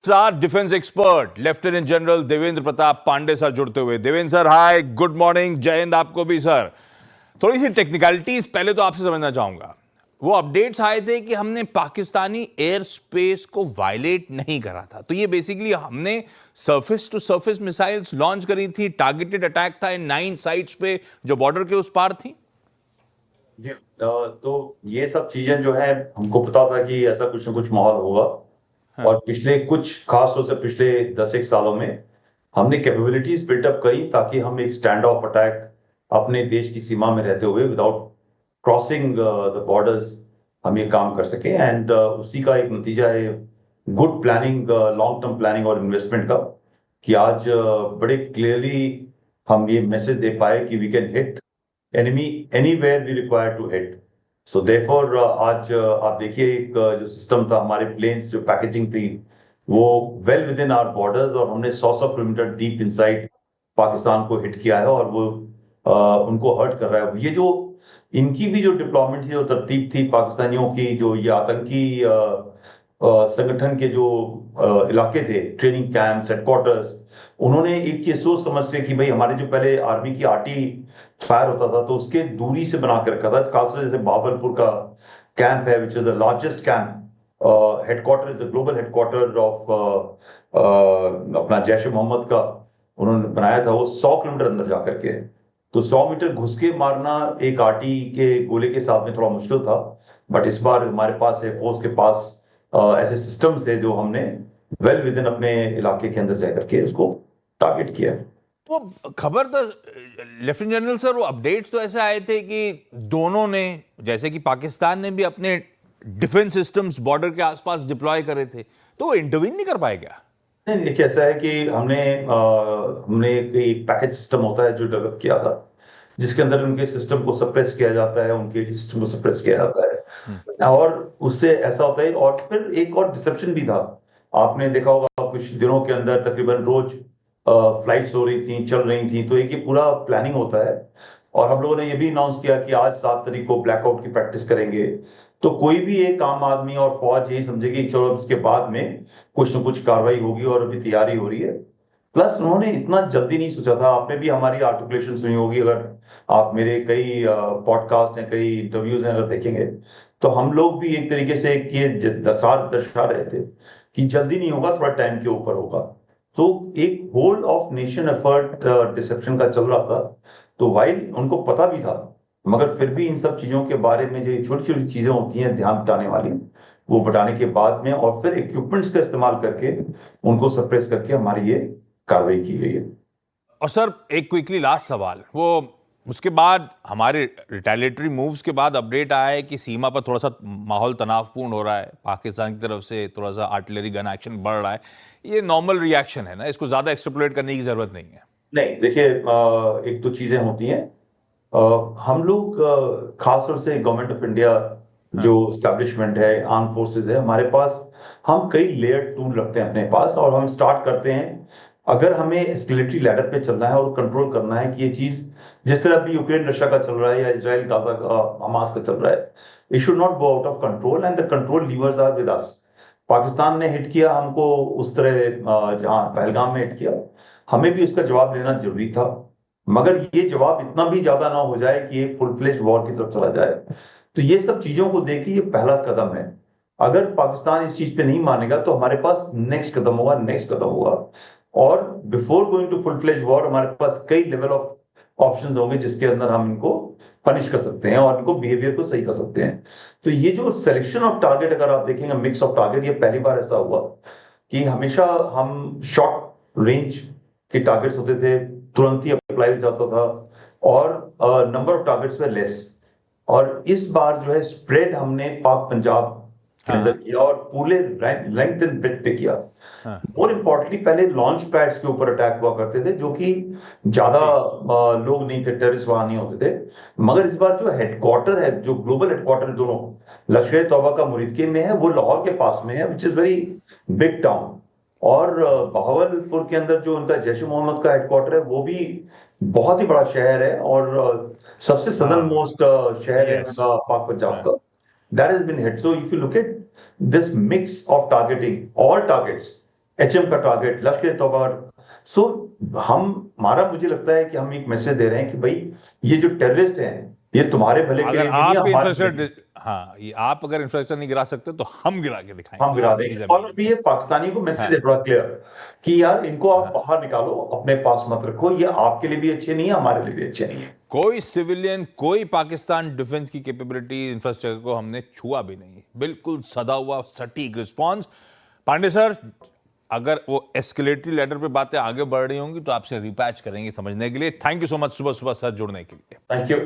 साथ defence expert lieutenant general Devendra Pratap Pandey sir जुड़ते हुए। Devendra sir hi, good morning, जय हिंद आपको भी सर। थोड़ी सी टेक्निकलिटीज पहले तो आपसे समझना चाहूंगा। वो अपडेट्स आए थे कि हमने पाकिस्तानी एयर स्पेस को वायलेट नहीं करा था, तो ये बेसिकली हमने surface to surface missiles launch करी थी, टारगेटेड अटैक था इन 9 साइट्स पे जो बॉर्डर के उस पार थी। जी तो ये सब चीजें जो है हमको पता था कि ऐसा कुछ ना कुछ माहौल होगा। हाँ। और पिछले कुछ खास तौर से पिछले 10 एक सालों में हमने कैपेबिलिटीज बिल्टअप करी ताकि हम एक स्टैंड ऑफ अटैक अपने देश की सीमा में रहते हुए विदाउट क्रॉसिंग द बॉर्डर्स हम ये काम कर सके। एंड उसी का एक नतीजा है good planning, long term planning और इन्वेस्टमेंट का, कि आज बड़े क्लियरली हम ये मैसेज दे पाए कि we can hit enemy anywhere we require to hit. So therefore आज आप देखिए एक जो सिस्टम था, हमारे प्लेन्स जो पैकेजिंग थी वो well within our borders, और हमने 100 किलोमीटर डीप इनसाइड पाकिस्तान को हिट किया है और वो उनको हर्ट कर रहा है। ये जो इनकी भी जो डिप्लॉयमेंट थी, जो तरतीब थी पाकिस्तानियों की, जो ये आतंकी संगठन के जो इलाके थे, ट्रेनिंग कैंप्स, हेडक्वार्टर्स, उन्होंने एक ये सोच समझते कि भाई हमारे जो पहले आर्मी की आर्टी फायर होता था तो उसके दूरी से बना के रखा था। खासकर जैसे बाबरपुर का कैंप है which is the largest camp, headquarter is the global headquarter of अपना जैश ए मोहम्मद का, उन्होंने बनाया था वो 100 किलोमीटर अंदर जाकर के। तो 100 मीटर घुस के मारना एक आर्टी के गोले के साथ में थोड़ा मुश्किल था, बट इस बार हमारे पास है, फोर्स के पास ऐसे सिस्टम्स थे जो हमने वेल विद इन अपने इलाके के अंदर जाकर के उसको टारगेट किया। वो खबर तो लेफ्टिनेंट जनरल सर, वो अपडेट्स तो ऐसे आए थे कि दोनों ने, जैसे कि पाकिस्तान ने भी अपने डिफेंस सिस्टम्स बॉर्डर के आसपास डिप्लॉय करे थे, तो वो इंटरवीन नहीं कर पाए क्या? नहीं, देखिए ऐसा है कि हमने एक पैकेज सिस्टम होता है जो डेवलप किया था, जिसके अंदर उनके सिस्टम को सप्रेस किया जाता है, उनके सिस्टम को सप्रेस किया जाता है, और उससे ऐसा होता है। और फिर एक और डिसेप्शन भी था, आपने देखा होगा कुछ दिनों के अंदर तकरीबन रोज फ्लाइट्स हो रही थी, चल रही थी, तो एक ये पूरा प्लानिंग होता है। और हम लोगों ने ये भी अनाउंस किया कि आज 7 तारीख को ब्लैकआउट की प्रैक्टिस करेंगे। तो कोई भी एक आम आदमी और फौज यही समझेगी चलो इसके बाद में कुछ न कुछ कार्रवाई होगी, और अभी तैयारी हो रही है। प्लस उन्होंने इतना जल्दी नहीं सोचा था। आपने भी हमारी आर्टिकुलेशन सुनी होगी, अगर आप मेरे कई पॉडकास्ट हैं, कई इंटरव्यूज हैं अगर देखेंगे, तो हम लोग भी एक तरीके से ये दर्शा रहे थे कि जल्दी नहीं होगा, थोड़ा टाइम के ऊपर होगा। तो एक whole of nation effort deception का चल रहा था। तो वाइल उनको पता भी था, मगर फिर भी इन सब चीजों के बारे में जो छोटी छोटी चीजें होती हैं ध्यान हटाने वाली, वो बढ़ाने के बाद में और फिर इक्विपमेंट्स का इस्तेमाल करके उनको सप्रेस करके हमारी ये कार्रवाई की गई है। और सर एक क्विकली लास्ट सवाल, वो उसके बाद हमारे रिटेलिएटरी मूव्स के बाद अपडेट आया है कि सीमा पर थोड़ा सा माहौल तनावपूर्ण हो रहा है, पाकिस्तान की तरफ से थोड़ा सा आर्टिलरी गन एक्शन बढ़ रहा है। ये नॉर्मल रिएक्शन है ना, इसको ज्यादा एक्सट्रपलेट करने की जरूरत नहीं है। नहीं, देखिए एक दो चीजें होती हैं। हम लोग खास तौर से गवर्नमेंट ऑफ इंडिया जो स्टैब्लिशमेंट है, आर्म फोर्सेस है हमारे पास, हम कई लेयर टूल रखते हैं अपने पास, और हम स्टार्ट करते हैं अगर हमें एस्केलेटरी लैडर पे चलना है और कंट्रोल करना है कि ये चीज जिस तरह अभी यूक्रेन रशिया का चल रहा है या इजराइल गाजा का हमास का चल रहा है, it should not go out of control and the control levers are with us. Pakistan ने हिट किया हमको उस तरह, जहां पहलगाम में हिट किया, हमें भी उसका जवाब देना जरूरी था। मगर ये जवाब इतना भी ज्यादा ना हो जाए कि एक फुल फ्लेज्ड वॉर की तरफ चला जाए। तो ये सब चीजों को देखिए, ये पहला कदम है। अगर पाकिस्तान इस चीज पे नहीं मानेगा तो हमारे पास नेक्स्ट कदम होगा, नेक्स्ट कदम होगा। और before going to full fledged war हमारे पास कई लेवल ऑफ ऑप्शंस होंगे जिसके अंदर हम इनको पनिश कर सकते हैं और इनको बिहेवियर को सही कर सकते हैं। तो ये जो सिलेक्शन ऑफ टारगेट, अगर आप देखेंगे मिक्स ऑफ टारगेट, ये पहली बार ऐसा हुआ कि हमेशा हम शॉर्ट रेंज के टारगेट्स होते थे, तुरंत ही अप्लाई हो जाता था, और नंबर ऑफ टारगेट्स पे लेस। और इस बार जो है स्प्रेड हमने पाक पंजाब के अंदर किया और पूरे लेंथ एंड ब्रेड्थ पे किया। मोर इम्पोर्टेंटली पहले लॉन्च पैड्स के ऊपर अटैक हुआ करते थे, जो कि ज्यादा लोग नहीं थे, टेररिस्ट वहां नहीं होते थे। मगर इस बार जो हेडक्वार्टर है, जो ग्लोबल हेडक्वार्टर दोनों लश्कर तौबा का मुरीदके में है, वो लाहौर के पास में है, which is very big town. और बहावलपुर के अंदर जो उनका जैश ए मोहम्मद का हेडक्वार्टर है, वो भी बहुत ही बड़ा शहर है और सबसे सदर्न मोस्ट शहर है उनका पाक पंजाब का। That has been hit. So if you look at this mix of targeting all targets, HM का टारगेट, लश्कर तौबा। सो हमारा मुझे लगता है कि हम एक मैसेज दे रहे हैं कि भाई ये जो टेररिस्ट हैं ये तुम्हारे भले के अगर लिए भी नहीं, आप हमारे भले के लिए। इंफ्रास्ट्रक्चर, हाँ, ये आप अगर इंफ्रास्ट्रक्चर नहीं गिरा सकते तो हम गिरा के दिखाएंगे हम गिरा आपकी देंगे। और जमीन अभी में। ये पाकिस्तानी को मैसेज हाँ, है बड़ा क्लियर कि यार इनको आप हाँ। बाहर निकालो, अपने पास मत रखो, ये आपके लिए भी अच्छे नहीं है, हमारे लिए भी अच्छे नहीं है। कोई सिविलियन, कोई पाकिस्तान डिफेंस की कैपेबिलिटी, इंफ्रास्ट्रक्चर को हमने छुआ भी नहीं। बिल्कुल सदा हुआ सटीक रिस्पॉन्स। पांडे सर, अगर वो एस्केलेटरी लेडर पे बातें आगे बढ़ रही होंगी तो आपसे रिपैच करेंगे समझने के लिए। थैंक यू सो मच सुबह सुबह सर जुड़ने के लिए। Thank you.